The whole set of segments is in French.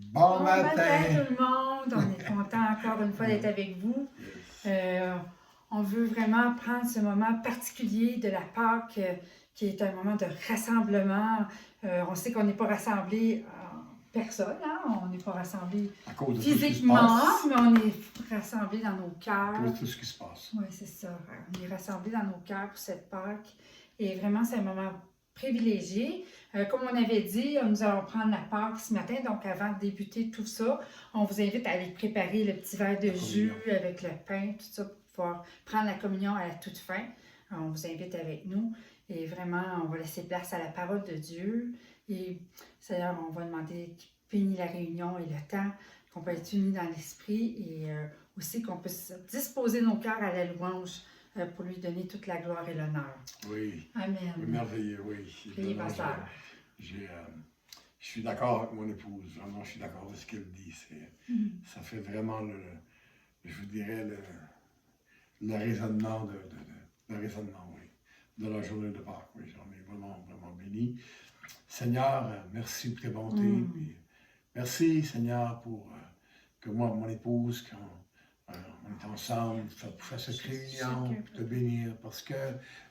Bon matin matin tout le monde, on est content encore une fois d'être avec vous. On veut vraiment prendre ce moment particulier de la Pâque qui est un moment de rassemblement. On sait qu'on n'est pas rassemblés en personne, hein? On n'est pas rassemblés à cause de physiquement, tout ce qui se passe. mais on est rassemblés dans nos À cause cœurs. de tout ce qui se passe. Oui, c'est ça. On est rassemblés dans nos cœurs pour cette Pâque. Et vraiment, c'est un moment privilégié. Comme on avait dit, nous allons prendre la Pâque ce matin. Donc, avant de débuter tout ça, on vous invite à aller préparer le petit verre de jus avec le pain, tout ça, pour pouvoir prendre la communion à la toute fin. On vous invite avec nous. Et vraiment, on va laisser place à la parole de Dieu. Et Seigneur, on va demander qu'il bénisse la réunion et le temps, qu'on peut être unis dans l'esprit et aussi qu'on puisse disposer nos cœurs à la louange pour lui donner toute la gloire et l'honneur. Oui. Amen. Merveilleux, oui. Priez, pasteur. Je suis d'accord avec mon épouse. Vraiment, je suis d'accord avec ce qu'elle dit. Ça fait vraiment je vous dirais, le raisonnement oui, de la journée de Pâques. Oui, j'en ai vraiment, vraiment béni. Seigneur, merci pour tes bontés. Puis merci, Seigneur, pour que moi et mon épouse, quand on est ensemble, pour faire cette réunion, pour te bénir, parce que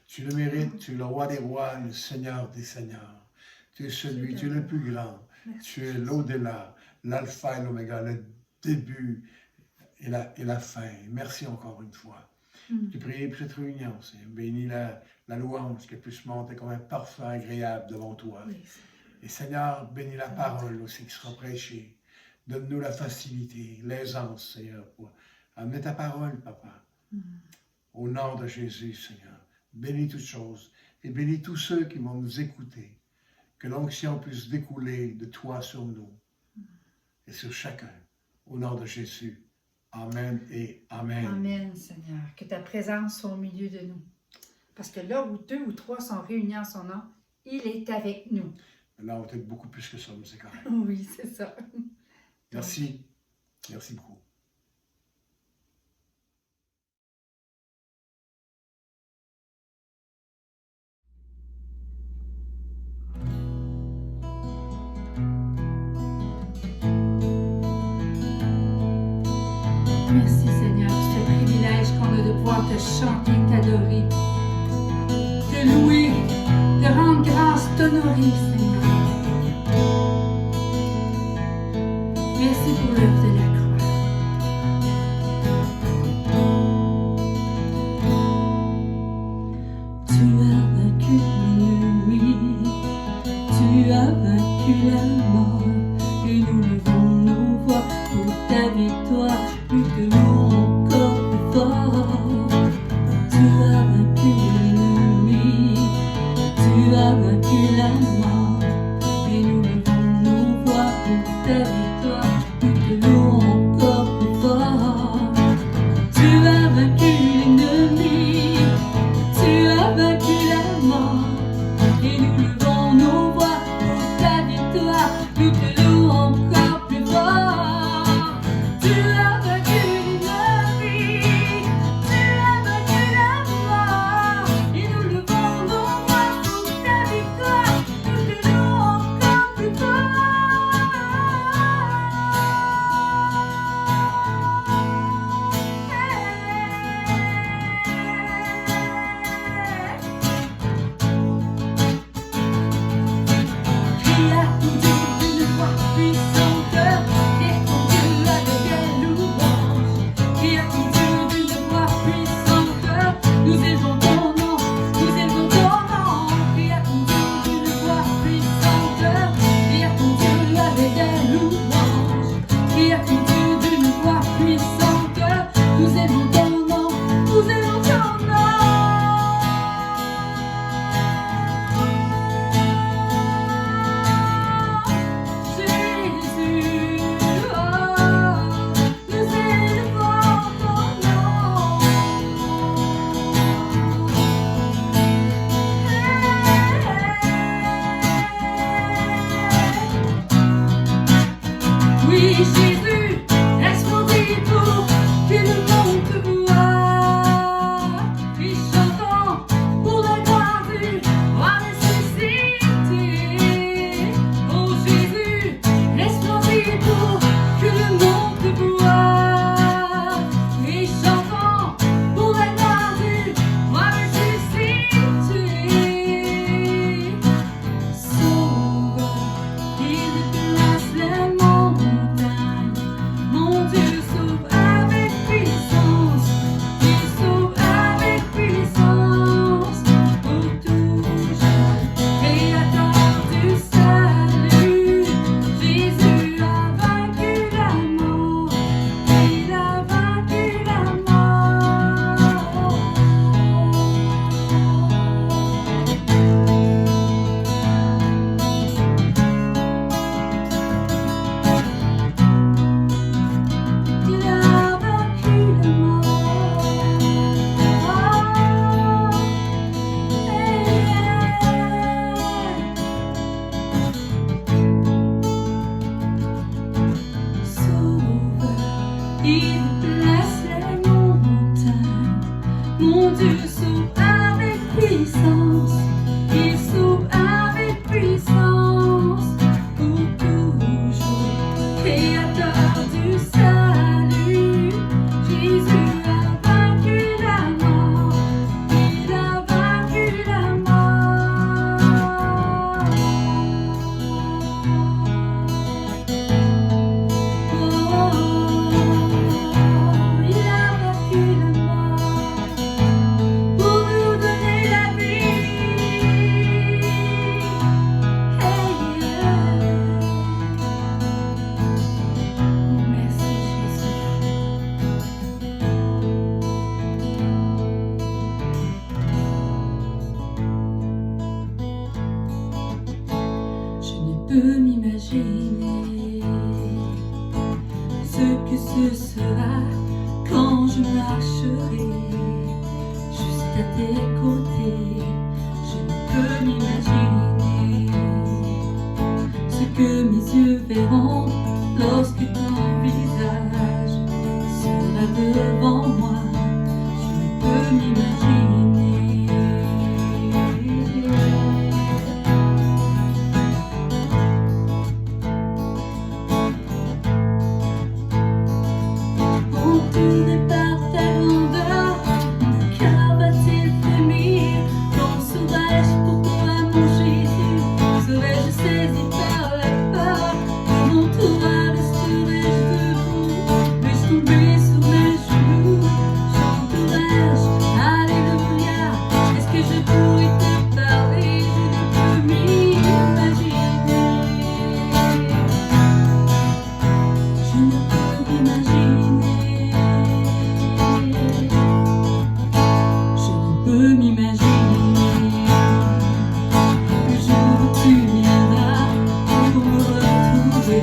tu le mérites, tu es le roi des rois, le Seigneur des seigneurs. Tu es celui, tu es le plus grand, tu es l'au-delà, l'alpha et l'oméga, le début et la fin. Merci encore une fois. Je prie pour cette réunion, Seigneur. Bénis la louange, qu'elle puisse monter comme un parfum agréable devant toi. Oui. Et Seigneur, bénis la parole aussi qui sera prêchée. Donne-nous la facilité, l'aisance, Seigneur, pour amener ta parole, Papa. Au nom de Jésus, Seigneur. Bénis toutes choses et bénis tous ceux qui vont nous écouter. Que l'onction puisse découler de toi sur nous et sur chacun. Au nom de Jésus. Amen et Amen. Amen, Seigneur. Que ta présence soit au milieu de nous. Parce que là où 2 ou 3 sont réunis en son nom, il est avec nous. Là, on va être beaucoup plus que ça, mais c'est correct. Oui, c'est ça. Merci. Merci beaucoup. Merci Seigneur pour ce privilège qu'on a de pouvoir te chanter, t'adorer, te louer, te rendre grâce, t'honorer Seigneur. Merci pour l'œuvre de la croix. Tu as vaincu l'ennemi, tu as vaincu la mort, et nous levons nos voix pour ta victoire. Nous te louons encore plus fort. Tu as vaincu l'ennemi, tu as vaincu la mort, et nous levons nos voix pour ta victoire. Nous te louons encore plus fort. Tu as vaincu l'ennemi, tu as vaincu la mort, et nous levons nos voix pour ta victoire. Mon Dieu sauve avec puissance, il sauve avec puissance, pour toujours, créateur du salut. Jésus a vaincu la mort, il a vaincu la mort. Oh, il a vaincu la mort pour nous donner la vie. Hey, yeah. Oh, merci Jésus. Je ne peux m'imaginer ce que ce sera quand je marcherai juste à tes côtés. Je ne peux m'imaginer ce que mes yeux verront lorsque ton visage sera devant moi. Je ne peux m'imaginer. Entouré par ta grandeur, mon cœur va-t-il frémir? Ton sauvage, pourquoi mon Jésus serais-je saisi par la peur? De mon toit resterai-je debout? Vais-je tomber sur mes genoux? Chanterai-je Alléluia? Est-ce que je pourrais te parler? Je ne peux m'imaginer. Je ne peux m'imaginer. Je ne peux m'imaginer le jour où tu viendras pour me retrouver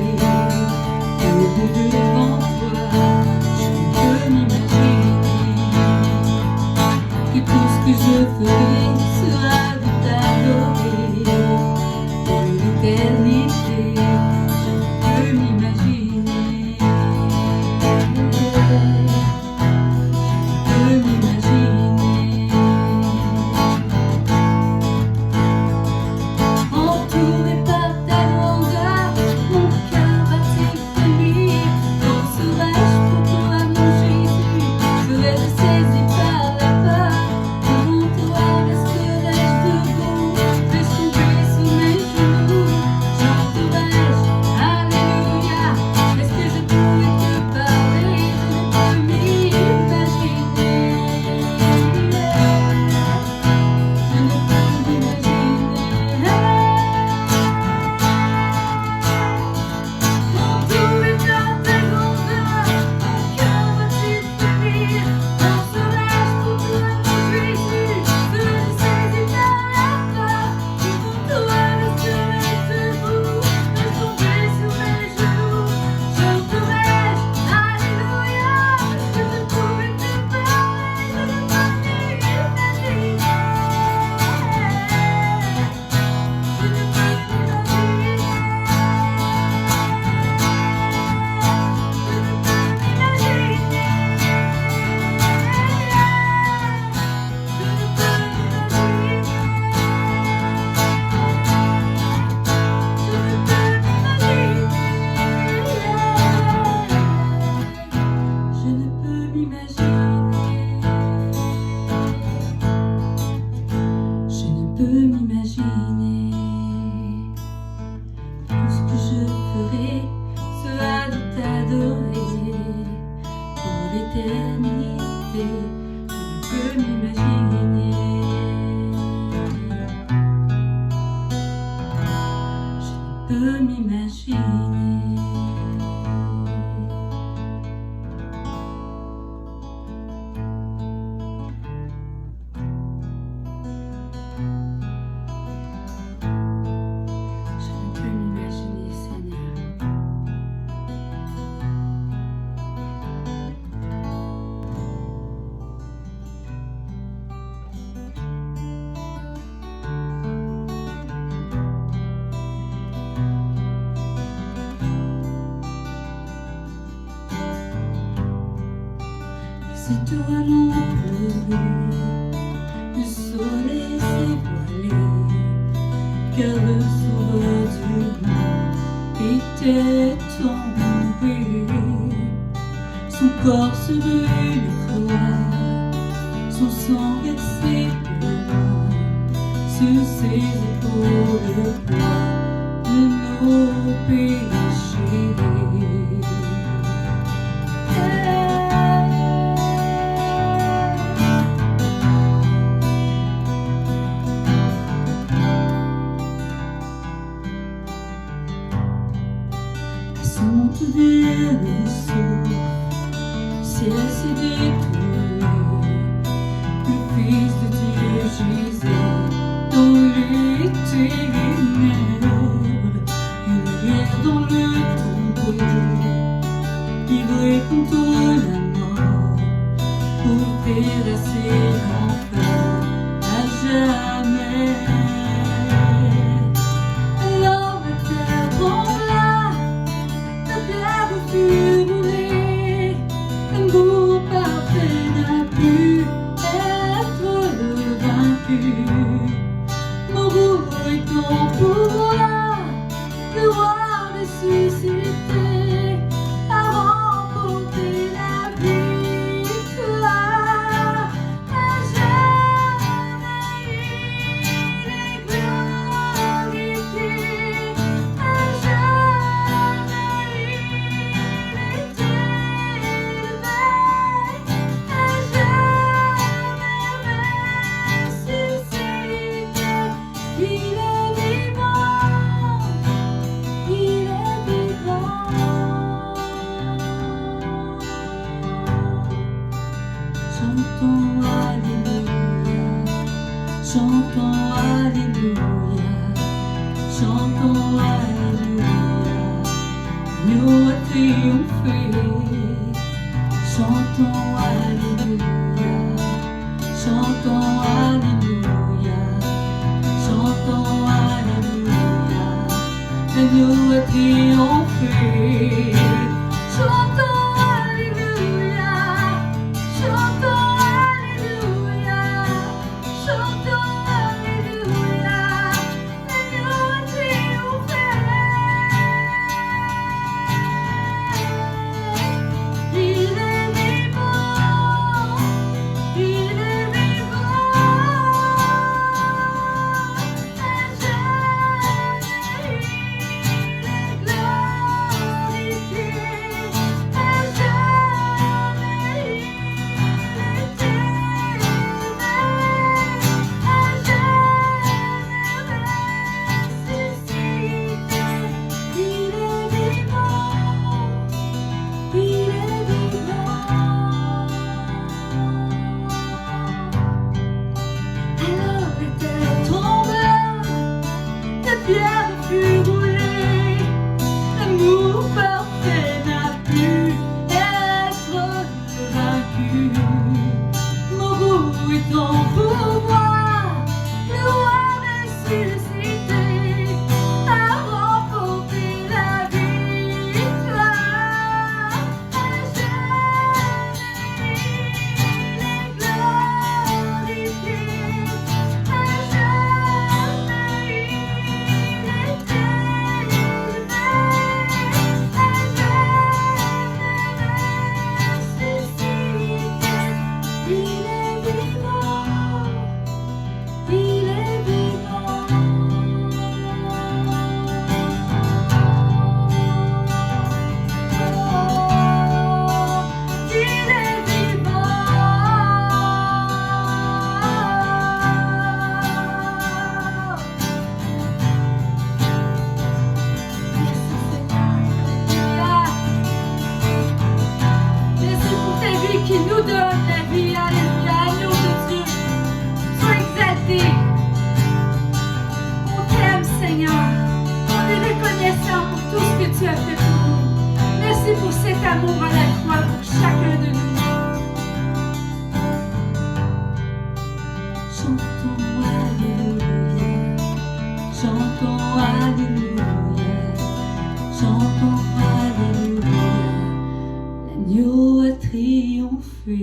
debout devant toi. Je ne peux m'imaginer que tout ce que je ferai sera de t'adorer pour l'éternité. Je ne peux m'imaginer. Entouré par ta grandeur, mon cœur va-t-il frémir? Ton sauvage, pourquoi mon Jésus serais-je saisi par la peur? Devant toi resterai-je debout? Vais-je tomber sous mes genoux? Chanterai-je Alléluia? Est-ce que je pourrais te parler? Je ne peux m'imaginer. Je ne peux m'imaginer. Entouré par ta grandeur, mon cœur va-t-il frémir? Ton sauvage, pourquoi mon Jésus serais-je saisi par la peur? Devant toi resterai-je debout? Vais-je tomber sur mes genoux? Chanterai-je Alléluia? Est-ce que je pourrais te parler? Je ne peux m'imaginer. Je ne peux m'imaginer. Tout ce que je ferai sera de t'adorer pour l'éternité. Je ne peux m'imaginer. Je ne peux m'imaginer. Je ne peux m'imaginer, Seigneur. C'est toi l'ombre car le sauveur du monde était tombé. Son corps sur une croix, son sang versé pour moi, sur ses épaules le poids de nos péchés. Son dernier souffle, ciel s'est détourné. Le Fils de Dieu gisait dans les ténèbres, une lumière dans le tombeau, livré contre la mort, pour terrasser l'enfer à jamais. Alors la terre trembla, la pierre fut roulée, l'amour parfait n'a pu être vaincu. Moreau est ton pouvoir, le roi ressuscité a remporté la victoire. À jamais il est glorifié, à jamais il est élevé, à jamais ressuscité. Il est vivant, il est vivant. Chantons Alléluia, chantons Alléluia, chantons Alléluia. Nous a triomphé. Chantons Alléluia, chantons Alléluia, chantons Alléluia. Nous a triomphé. Chantons Alléluia, chantons Alléluia, chantons Alléluia. Nous a triomphé. Il est vivant, il est vivant. À jamais il est glorifié, à jamais il est élevé, à jamais ressuscité. Il est vivant, il est vivant. Alors la terre trembla, la pierre fut roulée, l'amour parfait n'a pu être vaincu. Moreau est en pouvoir, le roi ressuscité a remporté la victoire. À jamais il est glorifié, à jamais il est élevé, à jamais ressuscité. Il est vivant, il est vivant. Il est vivant. Merci pour ta vie qui nous donne la vie. Alléluia, agneau de Dieu. Sois exalté. On t'aime, Seigneur. On est reconnaissant pour tout ce que tu as fait pour nous. Merci pour cet amour à la croix pour chacun de nous. Chantons Alléluia, chantons Alléluia, chantons Alléluia. L'agneau a triomphé.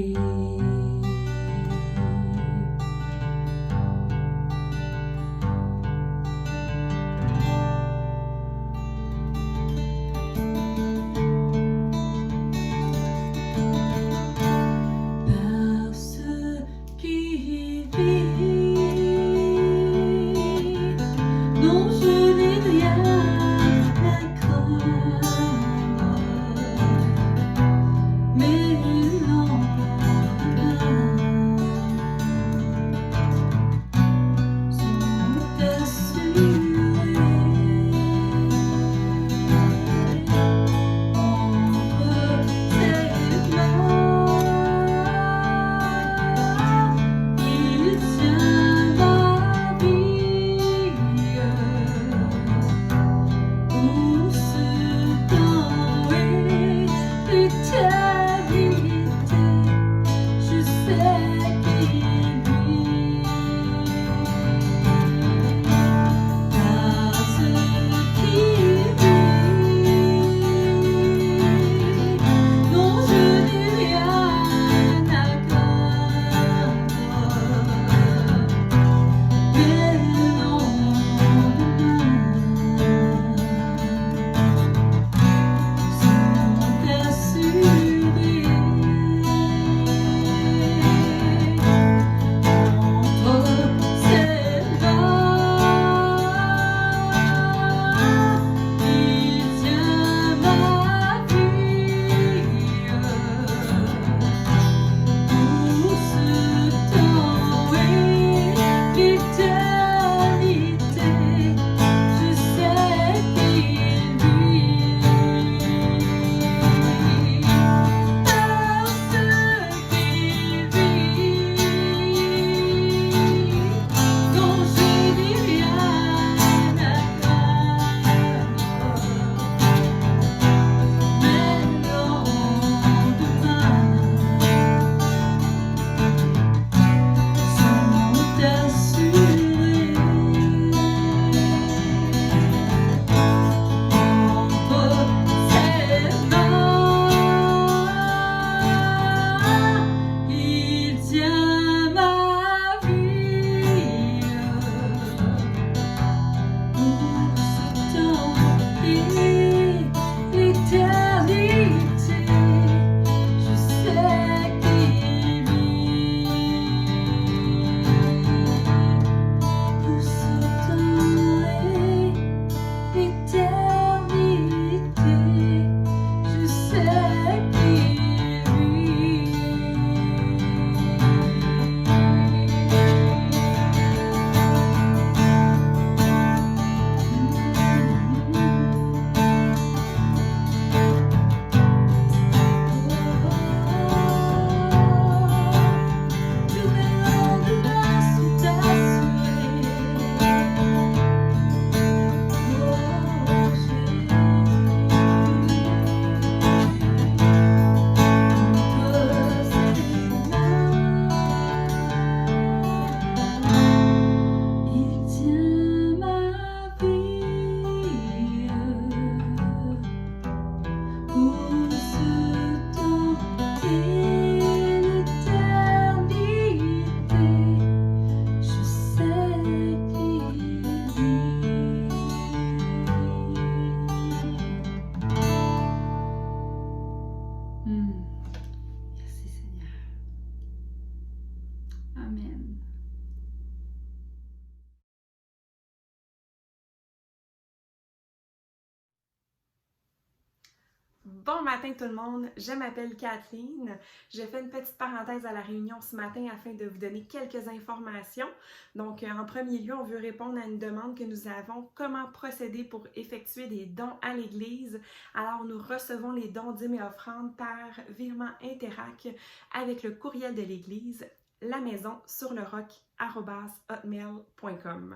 Bon matin tout le monde, je m'appelle Kathleen. Je fais une petite parenthèse à la réunion ce matin afin de vous donner quelques informations. Donc, en premier lieu, on veut répondre à une demande que nous avons. Comment procéder pour effectuer des dons à l'Église? Alors, nous recevons les dons, dîmes et offrandes par virement Interac avec le courriel de l'Église, lamaisonsurleroc@hotmail.com.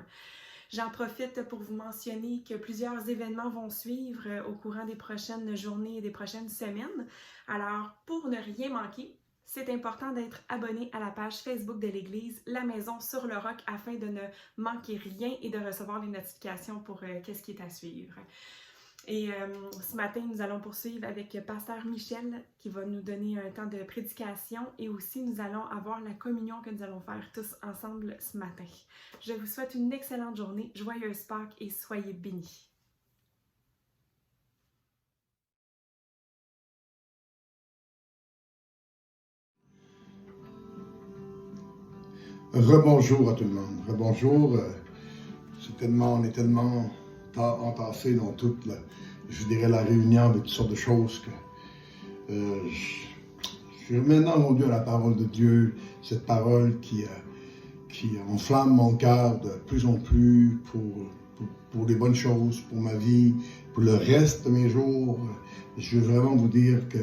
J'en profite pour vous mentionner que plusieurs événements vont suivre au courant des prochaines journées et des prochaines semaines. Alors, pour ne rien manquer, c'est important d'être abonné à la page Facebook de l'Église La Maison sur le Roc afin de ne manquer rien et de recevoir les notifications pour qu'est-ce qui est à suivre. Et ce matin, nous allons poursuivre avec Pasteur Michel qui va nous donner un temps de prédication et aussi nous allons avoir la communion que nous allons faire tous ensemble ce matin. Je vous souhaite une excellente journée, joyeuse Pâques et soyez bénis. Rebonjour à tout le monde. Rebonjour. On est tellement entassé dans toute je dirais la réunion de toutes sortes de choses que je remets maintenant mon Dieu à la parole de Dieu, cette parole qui enflamme mon cœur de plus en plus pour les bonnes choses, pour ma vie, pour le reste de mes jours. Je veux vraiment vous dire que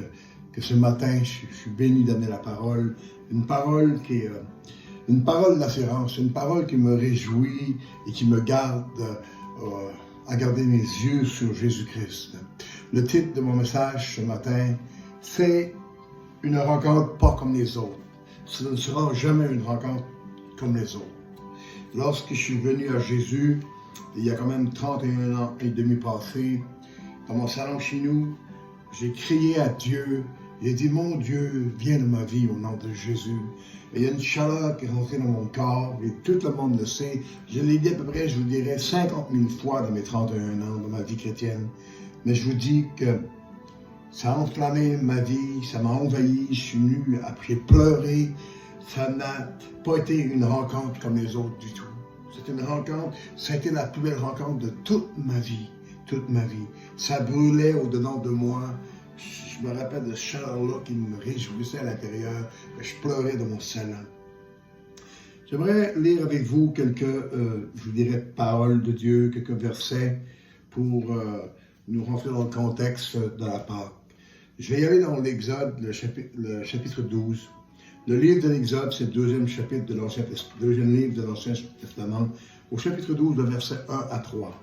ce matin, je suis béni d'amener la parole, une parole qui est une parole d'assurance, une parole qui me réjouit et qui me garde à garder mes yeux sur Jésus-Christ. Le titre de mon message ce matin, c'est « Une rencontre pas comme les autres ». Ce ne sera jamais une rencontre comme les autres. Lorsque je suis venu à Jésus, il y a quand même 31 ans et demi passés, dans mon salon chez nous, j'ai crié à Dieu, j'ai dit « Mon Dieu, viens de ma vie au nom de Jésus ». Et il y a une chaleur qui est rentrée dans mon corps, et tout le monde le sait. Je l'ai dit à peu près, je vous dirais, 50 000 fois dans mes 31 ans, dans ma vie chrétienne. Mais je vous dis que ça a enflammé ma vie, ça m'a envahi, je suis venu, j'ai pleuré. Ça n'a pas été une rencontre comme les autres du tout. C'était une rencontre, ça a été la plus belle rencontre de toute ma vie, toute ma vie. Ça brûlait au-dedans de moi. Je me rappelle de ce chaleur-là qui me réjouissait à l'intérieur. Je pleurais dans mon salon. J'aimerais lire avec vous quelques, je vous dirais, paroles de Dieu, quelques versets pour nous rentrer dans le contexte de la Pâque. Je vais y aller dans l'Exode, le chapitre 12. Le livre de l'Exode, c'est le deuxième chapitre de deuxième livre de l'Ancien Testament, au chapitre 12, le verset 1 à 3.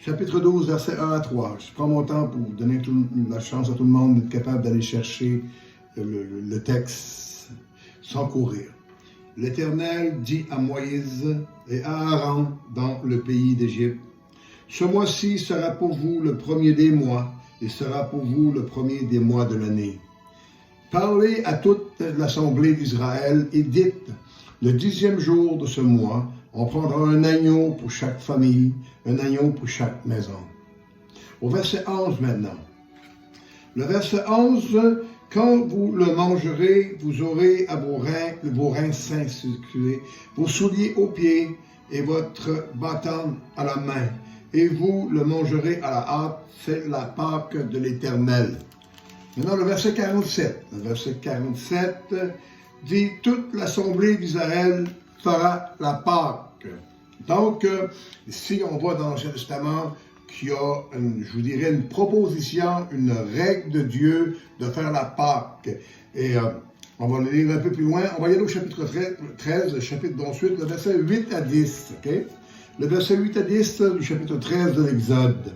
Chapitre 12, verset 1 à 3. Je prends mon temps pour donner la chance à tout le monde d'être capable d'aller chercher le texte sans courir. L'Éternel dit à Moïse et à Aaron dans le pays d'Égypte, « Ce mois-ci sera pour vous le premier des mois et sera pour vous le premier des mois de l'année. Parlez à toute l'assemblée d'Israël et dites, le 10e jour de ce mois, on prendra un agneau pour chaque famille, un agneau pour chaque maison. » Au verset 11 maintenant. Le verset 11, « Quand vous le mangerez, vous aurez à vos reins saints circulés, vos souliers aux pieds et votre bâton à la main, et vous le mangerez à la hâte, c'est la Pâque de l'Éternel. » Maintenant, le verset 47. Le verset 47 dit, « Toute l'assemblée d'Israël fera la Pâque. » Donc, ici, on voit dans l'Ancien Testament qu'il y a, je vous dirais, une proposition, une règle de Dieu de faire la Pâque. Et on va le lire un peu plus loin. On va y aller au chapitre 13, le chapitre d'ensuite, le verset 8 à 10. Okay? Le verset 8 à 10 du chapitre 13 de l'Exode.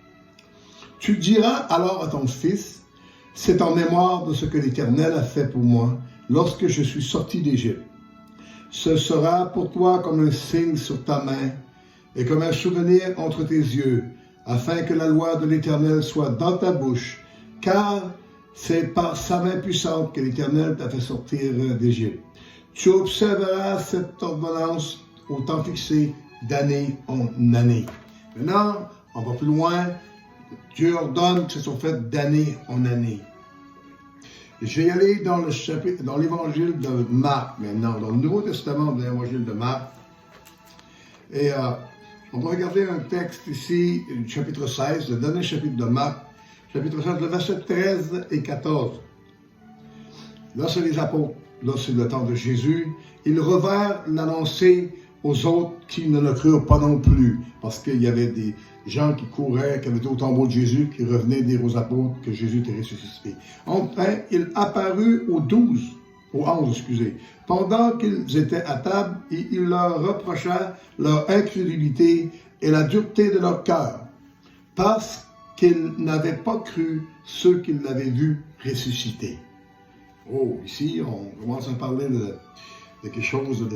« Tu diras alors à ton fils, c'est en mémoire de ce que l'Éternel a fait pour moi lorsque je suis sorti d'Égypte. Ce sera pour toi comme un signe sur ta main et comme un souvenir entre tes yeux, afin que la loi de l'Éternel soit dans ta bouche, car c'est par sa main puissante que l'Éternel t'a fait sortir d'Égypte. Tu observeras cette ordonnance au temps fixé d'année en année. » Maintenant, on va plus loin. Dieu ordonne que ce soit fait d'année en année. Je vais y aller dans l'évangile de Marc maintenant, dans le Nouveau Testament de l'évangile de Marc. Et On va regarder un texte ici, chapitre 16, le dernier chapitre de Marc, chapitre 16, le verset 13 et 14. Là, c'est les apôtres. Là, c'est le temps de Jésus. Ils revinrent l'annoncer aux autres qui ne le crurent pas non plus. Parce qu'il y avait des gens qui couraient, qui avaient été au tombeau de Jésus, qui revenaient dire aux apôtres que Jésus était ressuscité. Enfin, il apparut aux 11, pendant qu'ils étaient à table, et il leur reprocha leur incrédulité et la dureté de leur cœur, parce qu'ils n'avaient pas cru ceux qu'ils l'avaient vu ressusciter. Oh, ici, on commence à parler de quelque chose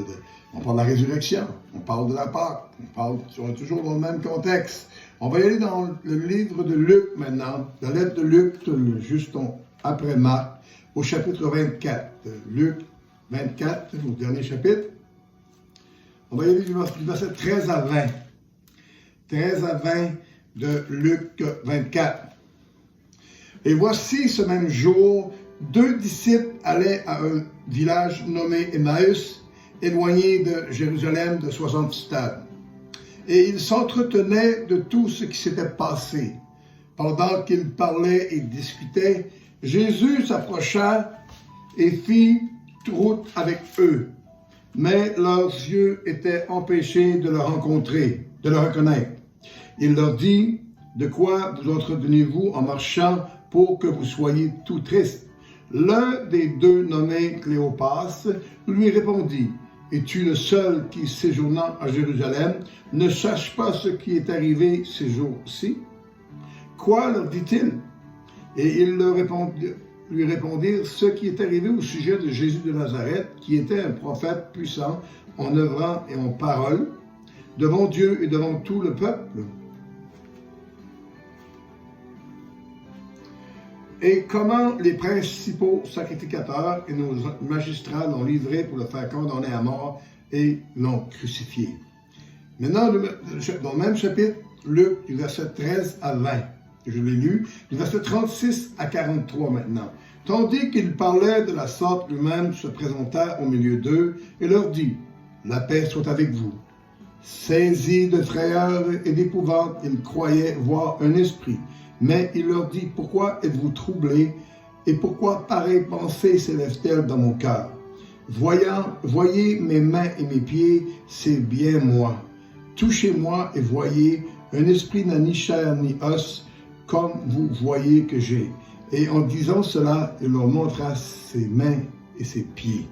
on parle de la résurrection, on parle de la Pâque, on est toujours dans le même contexte. On va y aller dans le livre de Luc maintenant, la lettre de Luc, juste après Marc, au chapitre 24. Luc 24, au dernier chapitre. On va y aller du verset 13 à 20. 13 à 20 de Luc 24. Et voici ce même jour, 2 disciples allaient à un village nommé Emmaüs, éloigné de Jérusalem de 60 stades. Et ils s'entretenaient de tout ce qui s'était passé. Pendant qu'ils parlaient et discutaient, Jésus s'approcha et fit route avec eux. Mais leurs yeux étaient empêchés de le rencontrer, de le reconnaître. Il leur dit, « De quoi vous entretenez-vous en marchant pour que vous soyez tout tristes? » L'un des deux, nommé Cléopas, lui répondit, « Es-tu le seul qui, séjournant à Jérusalem, ne sache pas ce qui est arrivé ces jours-ci? » Quoi, leur dit-il? Et ils lui répondirent ce qui est arrivé au sujet de Jésus de Nazareth, qui était un prophète puissant en œuvre et en parole, devant Dieu et devant tout le peuple. Et comment les principaux sacrificateurs et nos magistrats l'ont livré pour le faire condamner à mort et l'ont crucifié. Maintenant, dans le même chapitre, Luc, du verset 13 à 20, je l'ai lu, du verset 36 à 43 maintenant. Tandis qu'il parlait de la sorte, lui-même se présenta au milieu d'eux et leur dit, « La paix soit avec vous. » Saisis de frayeur et d'épouvante, ils croyaient voir un esprit. Mais il leur dit, « Pourquoi êtes-vous troublés et pourquoi pareille pensée s'élève-t-elle dans mon cœur? Voyez mes mains et mes pieds, c'est bien moi. Touchez-moi et voyez, un esprit n'a ni chair ni os, comme vous voyez que j'ai. » Et en disant cela, il leur montra ses mains et ses pieds.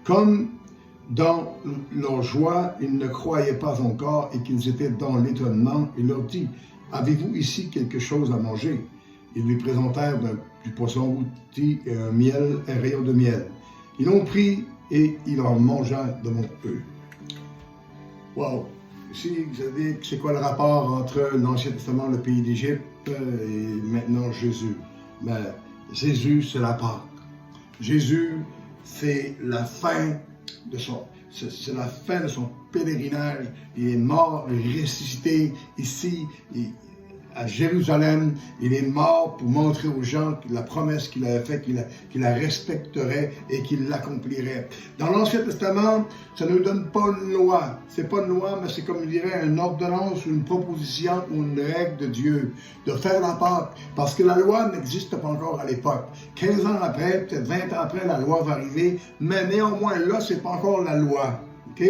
Comme dans leur joie, ils ne croyaient pas encore et qu'ils étaient dans l'étonnement, il leur dit, « Avez-vous ici quelque chose à manger? » Ils lui présentèrent du poisson rôti et un rayon de miel. Ils l'ont pris et il en mangea devant eux. Wow! Ici, vous savez, c'est quoi le rapport entre l'Ancien Testament, le pays d'Égypte, et maintenant Jésus? Mais Jésus, c'est la Pâque. Jésus, c'est la fin de son pèlerinage. Il est mort, il est ressuscité ici, à Jérusalem. Il est mort pour montrer aux gens la promesse qu'il avait faite, qu'il la respecterait et qu'il l'accomplirait. Dans l'Ancien Testament, ça ne nous donne pas une loi. C'est pas une loi, mais c'est comme je dirais une ordonnance, une proposition ou une règle de Dieu de faire la Pâque. Parce que la loi n'existe pas encore à l'époque. 15 ans après, peut-être 20 ans après, la loi va arriver, mais néanmoins, là, c'est pas encore la loi. OK?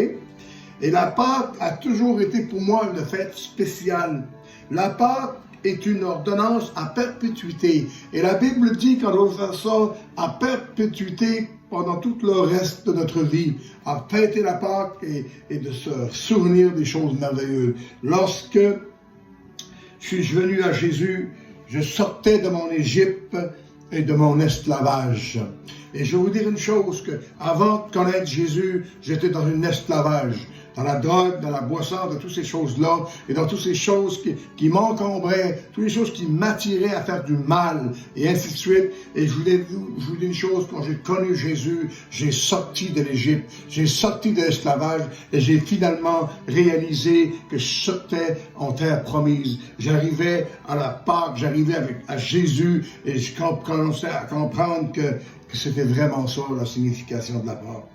Et la Pâque a toujours été pour moi une fête spéciale. La Pâque est une ordonnance à perpétuité. Et la Bible dit qu'on doit faire ça à perpétuité pendant tout le reste de notre vie, à fêter la Pâque et de se souvenir des choses merveilleuses. Lorsque je suis venu à Jésus, je sortais de mon Égypte et de mon esclavage. Et je vais vous dire une chose, que avant de connaître Jésus, j'étais dans un esclavage. Dans la drogue, dans la boisson, dans toutes ces choses-là, et dans toutes ces choses qui m'encombraient, toutes les choses qui m'attiraient à faire du mal, et ainsi de suite. Et je vous dis une chose, quand j'ai connu Jésus, j'ai sorti de l'Égypte, j'ai sorti de l'esclavage, et j'ai finalement réalisé que je sortais en terre promise. J'arrivais à la Pâque, j'arrivais à Jésus, et je commençais à comprendre que c'était vraiment ça, la signification de la Pâque.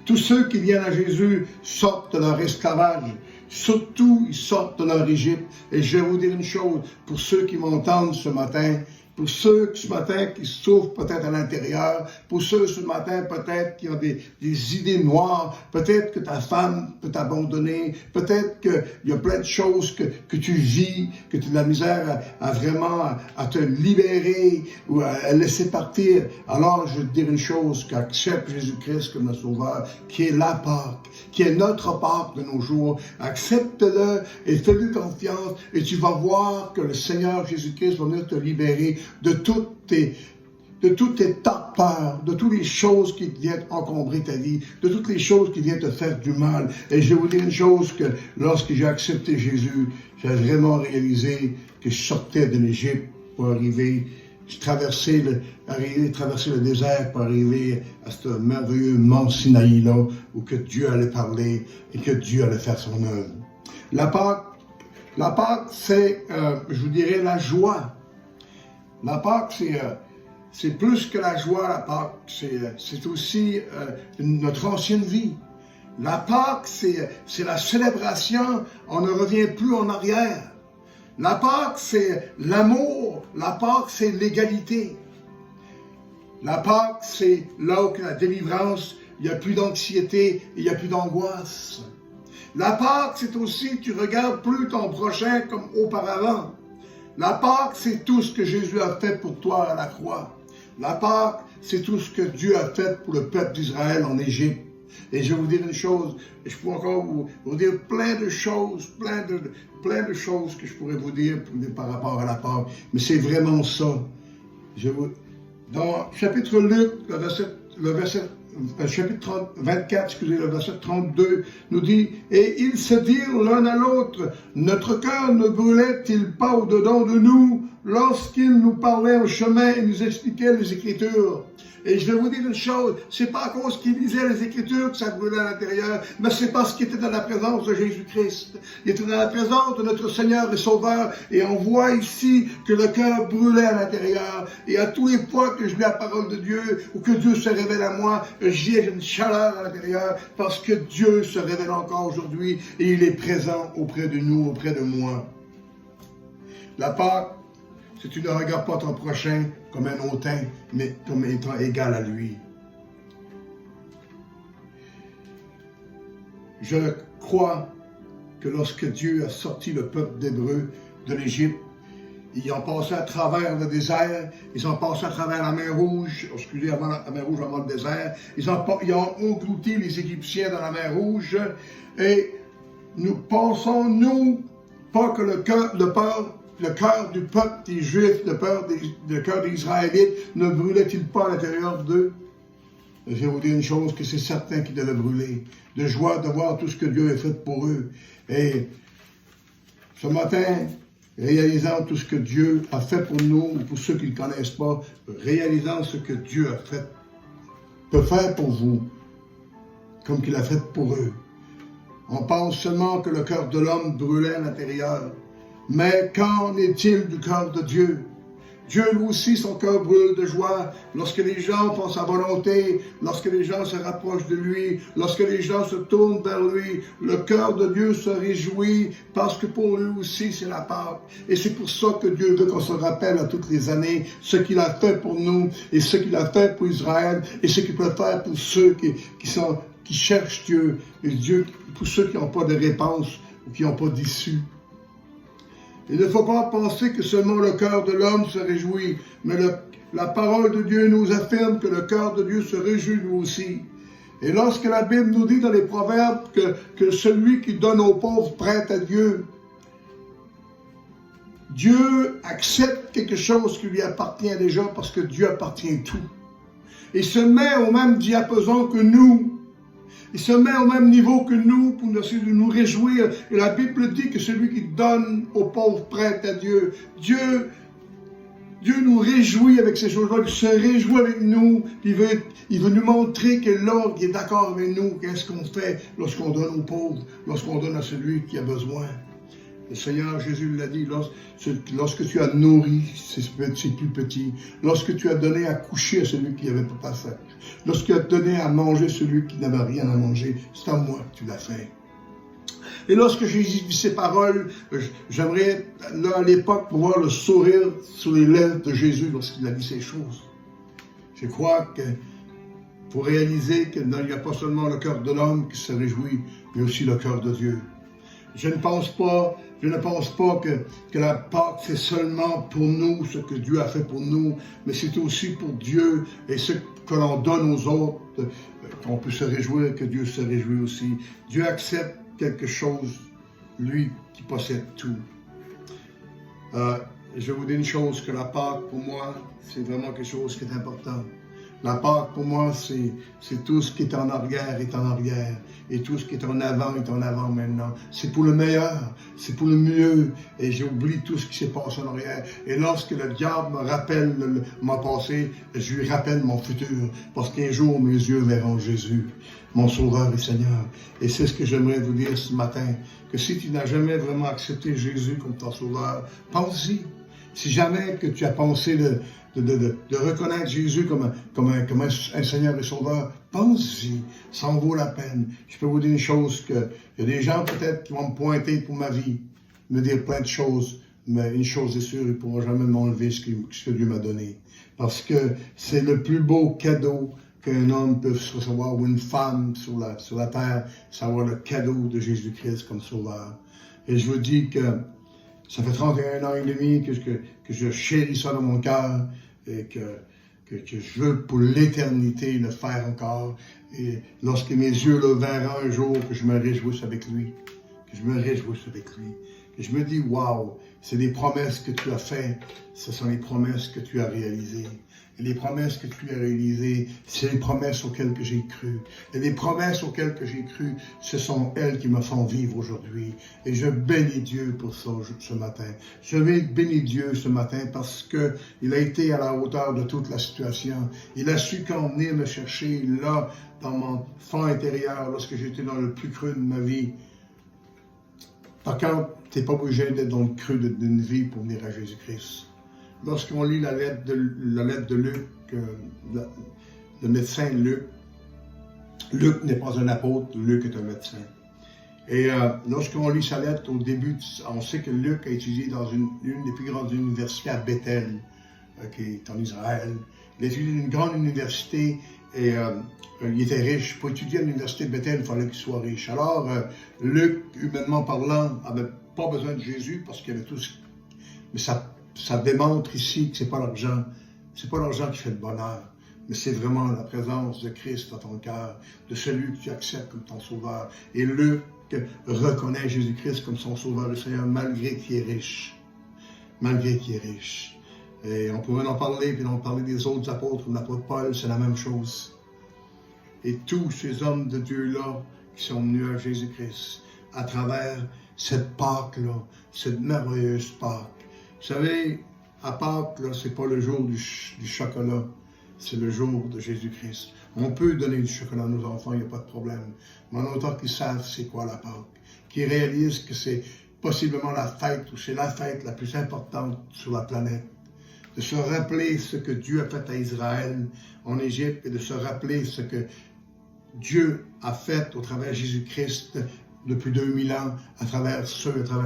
Tous ceux qui viennent à Jésus sortent de leur esclavage. Surtout, ils sortent de leur Égypte. Et je vais vous dire une chose, pour ceux qui m'entendent ce matin, pour ceux ce matin qui souffrent peut-être à l'intérieur, pour ceux ce matin peut-être qui ont des idées noires, peut-être que ta femme peut t'abandonner, peut-être qu'il y a plein de choses que tu vis, que tu as de la misère à vraiment à te libérer ou à laisser partir. Alors je vais te dire une chose, qu'accepte Jésus-Christ comme le Sauveur, qui est la Pâque, qui est notre Pâque de nos jours. Accepte-le et fais-lui confiance et tu vas voir que le Seigneur Jésus-Christ va venir te libérer de toutes tes torpeurs, de toutes les choses qui viennent encombrer ta vie, de toutes les choses qui viennent te faire du mal. Et je vais vous dire une chose, que lorsque j'ai accepté Jésus, j'ai vraiment réalisé que je sortais de l'Égypte pour arriver, je traversais le désert pour arriver à ce merveilleux mont Sinaï-là, où que Dieu allait parler et que Dieu allait faire son œuvre. La Pâque, c'est, je vous dirais, la joie. La Pâque, c'est plus que la joie, la Pâque, c'est aussi notre ancienne vie. La Pâque, c'est la célébration, on ne revient plus en arrière. La Pâque, c'est l'amour, la Pâque, c'est l'égalité. La Pâque, c'est là où la délivrance, il n'y a plus d'anxiété, il n'y a plus d'angoisse. La Pâque, c'est aussi, tu regardes plus ton prochain comme auparavant. La Pâque, c'est tout ce que Jésus a fait pour toi à la croix. La Pâque, c'est tout ce que Dieu a fait pour le peuple d'Israël en Égypte. Et je vais vous dire une chose, et je pourrais encore vous dire plein de choses que je pourrais vous dire par rapport à la Pâque. Mais c'est vraiment ça. Dans chapitre Luc, chapitre 24, le verset 32, nous dit « Et ils se dirent l'un à l'autre, notre cœur ne brûlait-il pas au-dedans de nous lorsqu'il nous parlait au chemin et nous expliquait les Écritures ?» Et je vais vous dire une chose, c'est pas à cause qu'il lisait les Écritures que ça brûlait à l'intérieur, mais c'est parce qu'il était dans la présence de Jésus-Christ. Il était dans la présence de notre Seigneur et Sauveur, et on voit ici que le cœur brûlait à l'intérieur. Et à tous les fois que je lis la parole de Dieu, ou que Dieu se révèle à moi, j'ai une chaleur à l'intérieur, parce que Dieu se révèle encore aujourd'hui, et il est présent auprès de nous, auprès de moi. La Pâque, si tu ne regardes pas ton prochain comme un hautain, mais comme étant égal à lui. Je crois que lorsque Dieu a sorti le peuple d'Hébreu de l'Égypte, ils ont passé à travers le désert, ils ont passé à travers la mer Rouge, avant la mer Rouge, avant le désert, ils ont englouti les Égyptiens dans la mer Rouge, et nous pensons, nous, pas que le cœur du peuple des Juifs, le cœur des Israélites ne brûlait-il pas à l'intérieur d'eux? Je vais vous dire une chose, que c'est certain qu'ils devaient brûler, de joie de voir tout ce que Dieu a fait pour eux. Et ce matin, réalisant tout ce que Dieu a fait pour nous, ou pour ceux qui ne le connaissent pas, réalisant ce que Dieu a fait, peut faire pour vous, comme qu'il a fait pour eux. On pense seulement que le cœur de l'homme brûlait à l'intérieur. Mais qu'en est-il du cœur de Dieu? Dieu, lui aussi, son cœur brûle de joie lorsque les gens font sa volonté, lorsque les gens se rapprochent de lui, lorsque les gens se tournent vers lui. Le cœur de Dieu se réjouit parce que pour lui aussi, c'est la Pâque. Et c'est pour ça que Dieu veut qu'on se rappelle à toutes les années ce qu'il a fait pour nous et ce qu'il a fait pour Israël et ce qu'il peut faire pour ceux qui cherchent Dieu et Dieu pour ceux qui n'ont pas de réponse ou qui n'ont pas d'issue. Il ne faut pas penser que seulement le cœur de l'homme se réjouit, mais la parole de Dieu nous affirme que le cœur de Dieu se réjouit lui aussi. Et lorsque la Bible nous dit dans les Proverbes que celui qui donne aux pauvres prête à Dieu, Dieu accepte quelque chose qui lui appartient déjà parce que Dieu appartient tout. Il se met au même diapason que nous. Il se met au même niveau que nous pour essayer de nous réjouir. Et la Bible dit que celui qui donne aux pauvres prête à Dieu. Dieu nous réjouit avec ces choses-là. Il se réjouit avec nous. Il veut nous montrer que là, il est d'accord avec nous. Qu'est-ce qu'on fait lorsqu'on donne aux pauvres, lorsqu'on donne à celui qui a besoin. Le Seigneur Jésus l'a dit, lorsque tu as nourri ces plus petits, lorsque tu as donné à coucher à celui qui n'avait pas faim, lorsque tu as donné à manger celui qui n'avait rien à manger, c'est à moi que tu l'as fait. Et lorsque Jésus dit ces paroles, j'aimerais, là, à l'époque, pouvoir le sourire sur les lèvres de Jésus lorsqu'il a dit ces choses. Je crois que pour réaliser qu'il n'y a pas seulement le cœur de l'homme qui se réjouit, mais aussi le cœur de Dieu. Je ne pense pas que la Pâque, c'est seulement pour nous, ce que Dieu a fait pour nous, mais c'est aussi pour Dieu et ce que l'on donne aux autres, qu'on peut se réjouir, que Dieu se réjouit aussi. Dieu accepte quelque chose, lui qui possède tout. Je vais vous dire une chose, que la Pâque, pour moi, c'est vraiment quelque chose qui est important. La Pâque, pour moi, c'est tout ce qui est en arrière est en arrière. Et tout ce qui est en avant est en avant maintenant. C'est pour le meilleur, c'est pour le mieux. Et j'oublie tout ce qui s'est passé en arrière. Et lorsque le diable me rappelle mon passé, je lui rappelle mon futur. Parce qu'un jour, mes yeux verront Jésus, mon Sauveur et Seigneur. Et c'est ce que j'aimerais vous dire ce matin. Que si tu n'as jamais vraiment accepté Jésus comme ton Sauveur, pense-y. Si jamais que tu as pensé de reconnaître Jésus comme un Seigneur et Sauveur, pense-y, ça en vaut la peine. Je peux vous dire une chose, il y a des gens peut-être qui vont me pointer pour ma vie, me dire plein de choses, mais une chose est sûre, ils ne pourront jamais m'enlever ce que Dieu m'a donné. Parce que c'est le plus beau cadeau qu'un homme peut recevoir, ou une femme sur la terre, c'est avoir le cadeau de Jésus-Christ comme Sauveur. Et je vous dis que ça fait 31 ans et demi que je chéris ça dans mon cœur et que je veux pour l'éternité le faire encore. Et lorsque mes yeux le verront un jour, que je me réjouisse avec lui. Que je me réjouisse avec lui. Que je me dis, waouh, c'est des promesses que tu as faites. Ce sont les promesses que tu as réalisées. Et les promesses que tu as réalisées, c'est les promesses auxquelles que j'ai cru. Et les promesses auxquelles que j'ai cru, ce sont elles qui me font vivre aujourd'hui. Et je bénis Dieu pour ça ce matin. Je bénis Dieu ce matin parce qu'il a été à la hauteur de toute la situation. Il a su quand venir me chercher là, dans mon fond intérieur, lorsque j'étais dans le plus creux de ma vie. Par contre, tu n'es pas obligé d'être dans le creux d'une vie pour venir à Jésus-Christ. Lorsqu'on lit la lettre de Luc, le médecin Luc n'est pas un apôtre, Luc est un médecin. Et lorsqu'on lit sa lettre, au début, on sait que Luc a étudié dans une des plus grandes universités à Bethel, qui est en Israël. Il a étudié dans une grande université et il était riche. Pour étudier à l'université de Bethel, il fallait qu'il soit riche. Alors, Luc, humainement parlant, n'avait pas besoin de Jésus parce qu'il avait tout ce... Mais ça démontre ici que c'est pas l'argent qui fait le bonheur, mais c'est vraiment la présence de Christ dans ton cœur, de celui que tu acceptes comme ton sauveur. Et Luc reconnaît Jésus-Christ comme son sauveur et Seigneur, malgré qu'il est riche. Malgré qu'il est riche. Et on pourrait en parler, puis on parler des autres apôtres, comme l'apôtre Paul, c'est la même chose. Et tous ces hommes de Dieu-là qui sont venus à Jésus-Christ, à travers cette Pâque-là, cette merveilleuse Pâque. Vous savez, à Pâques, là, c'est pas le jour du chocolat, c'est le jour de Jésus-Christ. On peut donner du chocolat à nos enfants, il n'y a pas de problème. Mais en autant qu'ils savent c'est quoi la Pâque, qu'ils réalisent que c'est possiblement la fête, ou c'est la fête la plus importante sur la planète. De se rappeler ce que Dieu a fait à Israël en Égypte et de se rappeler ce que Dieu a fait au travers de Jésus-Christ depuis 2000 ans, à travers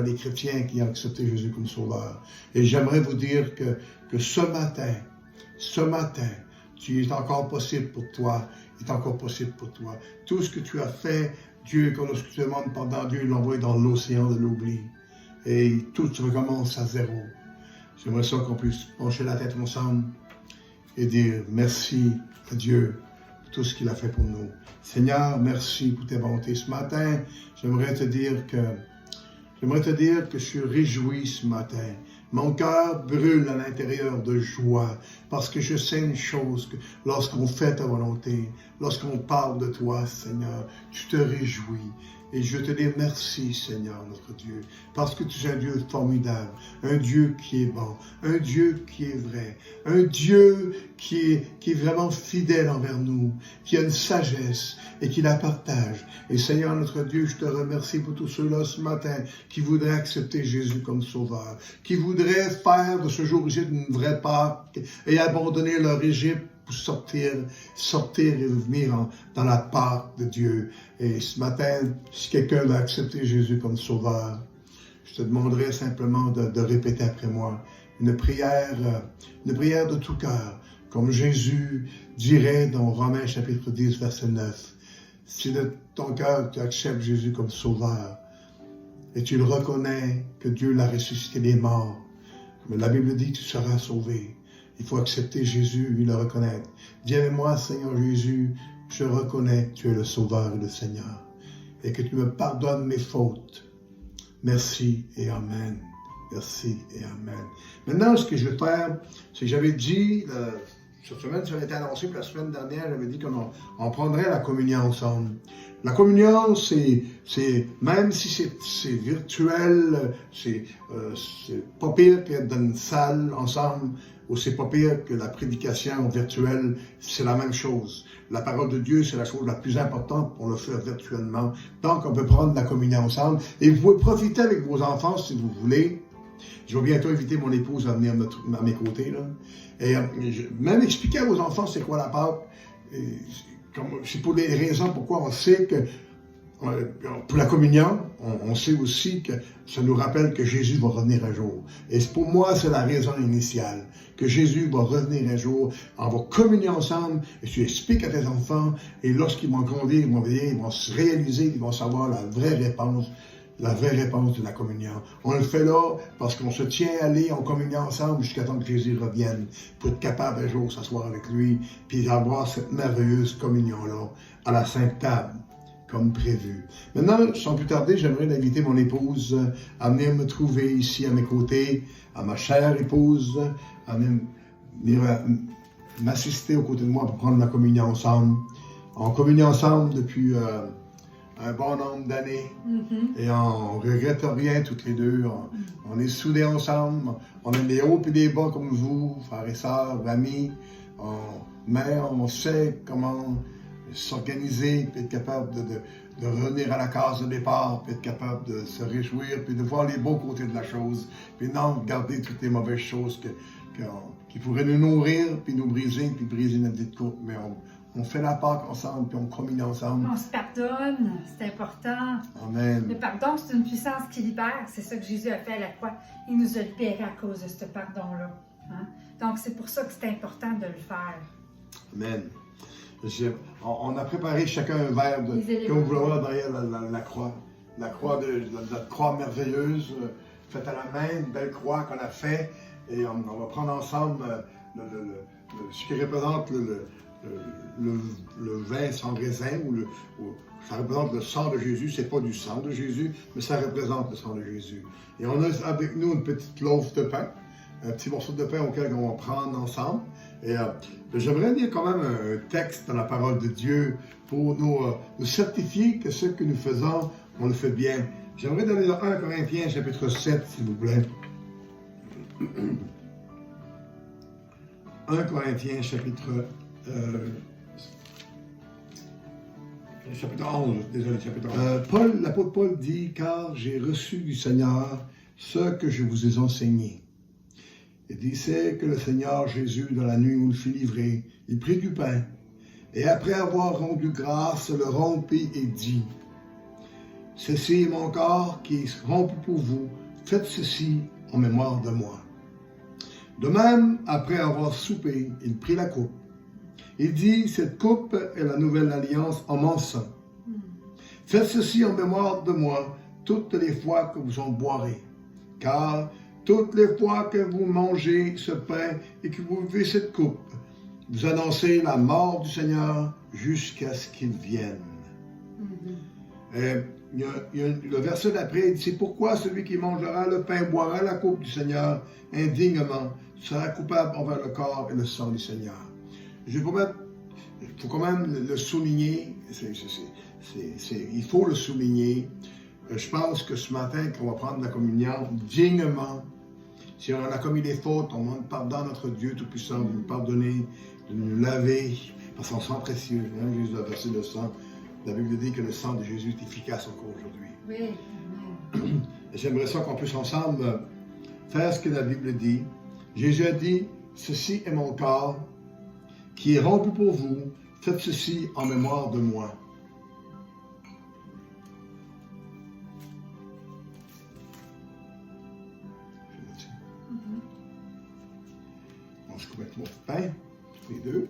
les chrétiens qui ont accepté Jésus comme sauveur. Et j'aimerais vous dire que ce matin, tu es encore possible pour toi, il est encore possible pour toi. Tout ce que tu as fait, Dieu, quand ce que tu demandes pendant Dieu, il l'envoie dans l'océan de l'oubli. Et tout recommence à zéro. J'aimerais ça qu'on puisse pencher la tête ensemble et dire merci à Dieu pour tout ce qu'il a fait pour nous. Seigneur, merci pour tes bontés. Ce matin, j'aimerais te dire que je suis réjoui ce matin. Mon cœur brûle à l'intérieur de joie parce que je sais une chose, que lorsqu'on fait ta volonté, lorsqu'on parle de toi, Seigneur, tu te réjouis. Et je te dis merci, Seigneur, notre Dieu, parce que tu es un Dieu formidable, un Dieu qui est bon, un Dieu qui est vrai, un Dieu qui est vraiment fidèle envers nous, qui a une sagesse et qui la partage. Et Seigneur, notre Dieu, je te remercie pour tous ceux-là ce matin qui voudraient accepter Jésus comme sauveur, qui voudraient faire de ce jour-ci une vraie Pâque et abandonner leur Égypte pour sortir et venir dans la Pâque de Dieu. Et ce matin, si quelqu'un veut accepter Jésus comme sauveur, je te demanderai simplement de répéter après moi une prière de tout cœur, comme Jésus dirait dans Romains chapitre 10, verset 9. Si de ton cœur tu acceptes Jésus comme sauveur et tu le reconnais que Dieu l'a ressuscité des morts, mais la Bible dit que tu seras sauvé. Il faut accepter Jésus et le reconnaître. Dis avec moi, Seigneur Jésus, je reconnais que tu es le Sauveur et le Seigneur et que tu me pardonnes mes fautes. Merci et Amen. Merci et Amen. Maintenant, ce que je vais faire, c'est que j'avais dit, cette semaine, ça avait été annoncé, puis la semaine dernière, j'avais dit qu'on prendrait la communion ensemble. La communion, c'est même si c'est virtuel, c'est pas pire qu'être dans une salle ensemble, ou c'est pas pire que la prédication virtuelle, c'est la même chose. La parole de Dieu, c'est la chose la plus importante pour le faire virtuellement. Donc, on peut prendre la communion ensemble, et vous pouvez profiter avec vos enfants si vous voulez. Je vais bientôt inviter mon épouse à venir à mes côtés, là. Et même expliquer à vos enfants c'est quoi la Pâque. C'est pour les raisons pourquoi on sait que, pour la communion, on sait aussi que ça nous rappelle que Jésus va revenir un jour. Et pour moi, c'est la raison initiale, que Jésus va revenir un jour. On va communier ensemble, et tu expliques à tes enfants, et lorsqu'ils vont grandir, ils vont se réaliser, ils vont savoir la vraie réponse de la communion. On le fait là parce qu'on se tient à aller en communion ensemble jusqu'à temps que Jésus revienne pour être capable un jour de s'asseoir avec lui puis avoir cette merveilleuse communion-là à la Sainte Table, comme prévu. Maintenant, sans plus tarder, j'aimerais inviter mon épouse à venir me trouver ici à mes côtés, à ma chère épouse, à venir m'assister aux côtés de moi pour prendre la communion ensemble. En communion ensemble depuis un bon nombre d'années. Et on ne regrette rien toutes les deux. On est soudés ensemble. On a des hauts et des bas comme vous, frères et sœurs, amis. Mais on sait comment s'organiser, puis être capable de revenir à la case de départ, puis être capable de se réjouir, puis de voir les beaux côtés de la chose, puis non garder toutes les mauvaises choses qui pourraient nous nourrir, puis nous briser, puis briser notre vie de couple. Mais on fait la Pâque ensemble, puis on communie ensemble. On se pardonne, c'est important. Amen. Le pardon, c'est une puissance qui libère. C'est ça que Jésus a fait à la croix. Il nous a libérés à cause de ce pardon-là. Hein? Donc, c'est pour ça que c'est important de le faire. Amen. On a préparé chacun un verre, comme vous le voyez derrière la croix. La croix, notre croix merveilleuse, faite à la main, une belle croix qu'on a faite. Et on va prendre ensemble ce qui représente le vin sans raisin, ça représente le sang de Jésus. C'est pas du sang de Jésus, mais ça représente le sang de Jésus. Et on a avec nous une petite loaf de pain, un petit morceau de pain auquel on va prendre ensemble. Et j'aimerais lire quand même un texte dans la parole de Dieu pour nous certifier que ce que nous faisons, on le fait bien. J'aimerais donner dans 1 Corinthiens chapitre 7, s'il vous plaît. 1 Corinthiens chapitre 11, désolé, chapitre 11. L'apôtre Paul dit, « Car j'ai reçu du Seigneur ce que je vous ai enseigné. » Il dit, c'est que le Seigneur Jésus, dans la nuit où il fut livré, il prit du pain, et après avoir rendu grâce, le rompit et dit, « Ceci est mon corps qui est rompu pour vous, faites ceci en mémoire de moi. » De même, après avoir soupé, il prit la coupe. Il dit, « Cette coupe est la nouvelle alliance en mon sang. Faites ceci en mémoire de moi toutes les fois que vous en boirez. Car toutes les fois que vous mangez ce pain et que vous buvez cette coupe, vous annoncez la mort du Seigneur jusqu'à ce qu'il vienne. » Le verset d'après, il dit, « C'est pourquoi celui qui mangera le pain boira la coupe du Seigneur indignement sera coupable envers le corps et le sang du Seigneur. » Il faut quand même le souligner, il faut le souligner. Je pense que ce matin, qu'on va prendre la communion dignement, si on a commis des fautes, on demande pardon à notre Dieu Tout-Puissant de nous pardonner, de nous laver, par son sang précieux. Hein, Jésus a versé le sang. La Bible dit que le sang de Jésus est efficace encore aujourd'hui. Oui. J'aimerais ça qu'on puisse ensemble faire ce que la Bible dit. Jésus a dit, « Ceci est mon corps qui est rompu pour vous. Faites ceci en mémoire de moi. On se coupe mon pain, les deux.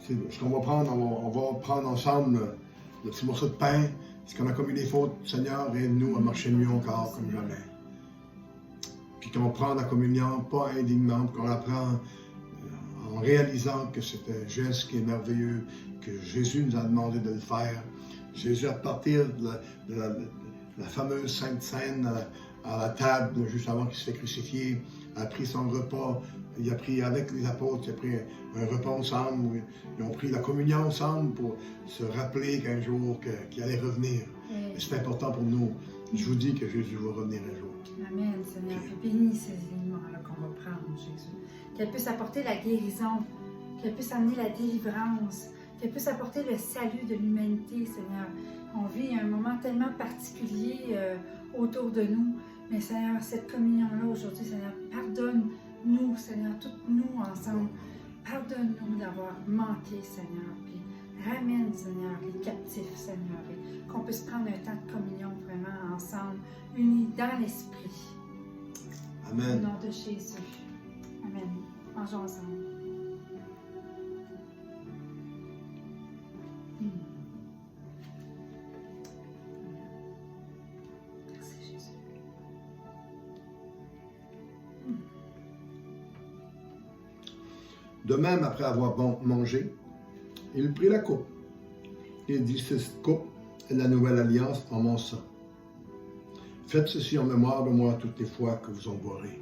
Ce qu'on va prendre, on va prendre ensemble le petit morceau de pain. C'est qu'on a commis des fautes. Seigneur, aide-nous à marcher mieux encore comme jamais. Puis qu'on prend la communion, pas indignement, qu'on la prend en réalisant que c'est un geste qui est merveilleux, que Jésus nous a demandé de le faire. Jésus, à partir de la fameuse Sainte Seine, à la table, juste avant qu'il se fait crucifier, a pris son repas, il a pris avec les apôtres, il a pris un repas ensemble, ils ont pris la communion ensemble pour se rappeler qu'un jour, qu'il allait revenir. Oui. C'est important pour nous. Je vous dis que Jésus va revenir un jour. Amen, Seigneur. Puis bénis ces aliments-là qu'on va prendre, Jésus. Qu'elle puisse apporter la guérison, qu'elle puisse amener la délivrance, qu'elle puisse apporter le salut de l'humanité, Seigneur. On vit un moment tellement particulier autour de nous. Mais Seigneur, cette communion-là aujourd'hui, Seigneur, pardonne-nous, Seigneur, toutes nous ensemble. Pardonne-nous d'avoir manqué, Seigneur. Puis ramène, Seigneur, les captifs, Seigneur. Et qu'on puisse prendre un temps de communion vraiment ensemble, unis dans l'esprit. Amen. Au nom de Jésus. Amen. Mangeons ensemble. Merci, Jésus. De même, après avoir mangé, il prit la coupe. Il dit, cette coupe est la nouvelle alliance en mon sang. Faites ceci en mémoire de moi toutes les fois que vous en boirez.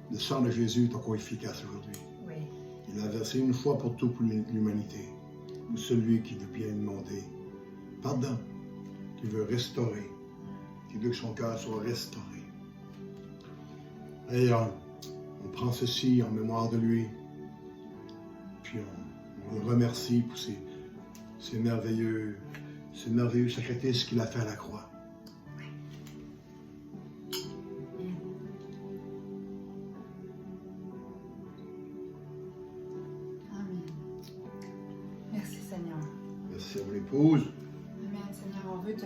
Le sang de Jésus est encore efficace aujourd'hui. Oui. Il a versé une fois pour tout pour l'humanité, pour celui qui veut bien demander pardon, qui veut restaurer, qui veut que son cœur soit restauré. Et on prend ceci en mémoire de lui, puis on le remercie pour ces merveilleux sacrifices qu'il a fait à la croix. Amen. Merci, Seigneur. Merci à mon épouse. Amen, Seigneur. On veut te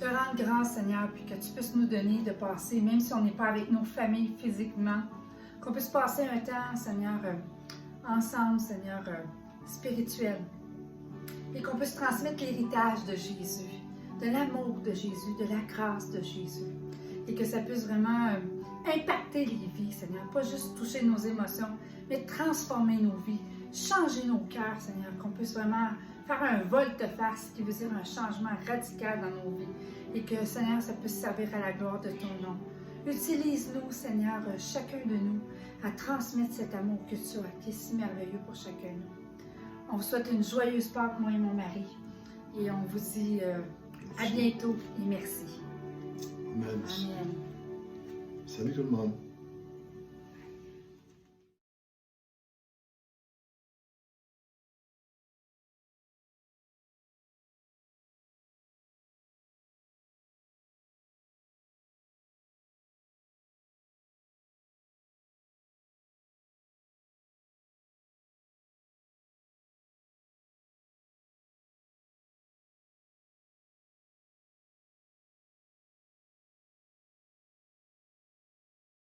rendre grâce, Seigneur, puis que tu puisses nous donner de passer, même si on n'est pas avec nos familles physiquement, qu'on puisse passer un temps, Seigneur, ensemble, Seigneur, spirituel. Et qu'on puisse transmettre l'héritage de Jésus, de l'amour de Jésus, de la grâce de Jésus. Et que ça puisse vraiment impacter les vies, Seigneur. Pas juste toucher nos émotions, mais transformer nos vies, changer nos cœurs, Seigneur. Qu'on puisse vraiment faire un volte-face, qui veut dire un changement radical dans nos vies. Et que, Seigneur, ça puisse servir à la gloire de ton nom. Utilise-nous, Seigneur, chacun de nous, à transmettre cet amour que tu as, qui est si merveilleux pour chacun de nous. On vous souhaite une joyeuse Pâques, moi et mon mari. Et on vous dit à bientôt et merci. Amen. Amen. Salut tout le monde.